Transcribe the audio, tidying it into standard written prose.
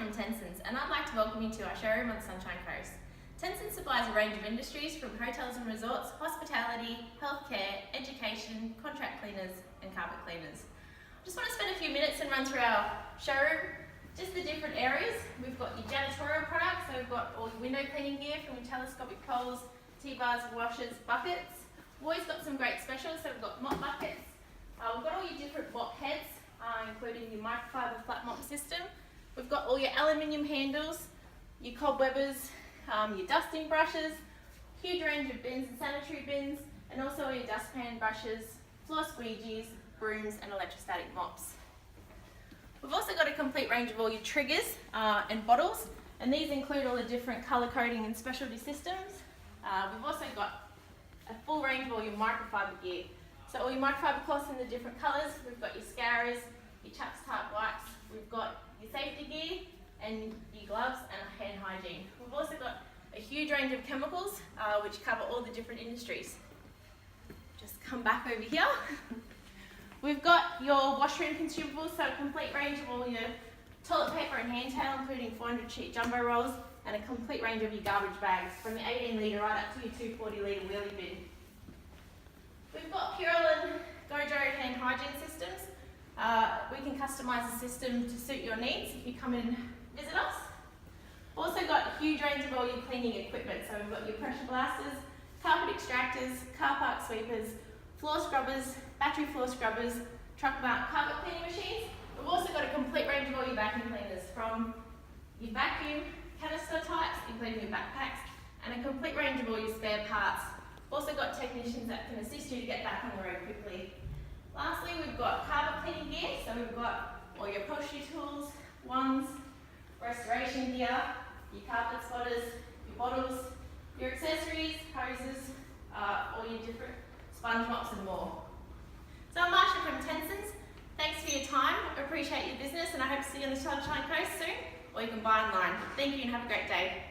from Tensens, and I'd like to welcome you to our showroom on the Sunshine Coast. Tensens supplies a range of industries from hotels and resorts, hospitality, healthcare, education, contract cleaners and carpet cleaners. I just want to spend a few minutes and run through our showroom, just the different areas. We've got your janitorial products, so we've got all your window cleaning gear from your telescopic poles, T-bars, washers, buckets. We've always got some great specials, so we've got mop buckets. We've got all your different mop heads, including your microfiber flat mop system. We've got all your aluminium handles, your cobwebbers, your dusting brushes, huge range of bins and sanitary bins, and also your dustpan brushes, floor squeegees, brooms and electrostatic mops. We've also got a complete range of all your triggers and bottles, and these include all the different colour coding and specialty systems. We've also got a full range of all your microfiber gear. So all your microfiber cloths in the different colours. We've got your scourers, your chaps type wipes, we've got your safety gear and your gloves and hand hygiene. We've also got a huge range of chemicals which cover all the different industries. Just come back over here. We've got your washroom consumables, so a complete range of all your toilet paper and hand towel, including 400 sheet jumbo rolls, and a complete range of your garbage bags, from your 18 litre right up to your 240 litre wheelie bin. We've got Purell and Gojo hand hygiene systems. We can customise the system to suit your needs if you come and visit us. We've also got a huge range of all your cleaning equipment, so we've got your pressure blasters, carpet extractors, car park sweepers, floor scrubbers, battery floor scrubbers, truck mount carpet cleaning machines. We've also got a complete range of all your vacuum cleaners, from your vacuum canister types, including your backpacks, and a complete range of all your spare parts. We've also got technicians that can assist you to get back on the road quickly. Lastly, we've got carpet cleaning gear, so we've got all your upholstery tools, wands, restoration gear, your carpet spotters, your bottles, your accessories, hoses, all your different sponge mops and more. So I'm Marcia from Tensens. Thanks for your time. I appreciate your business, and I hope to see you on the Sunshine Coast soon, or you can buy online. Thank you and have a great day.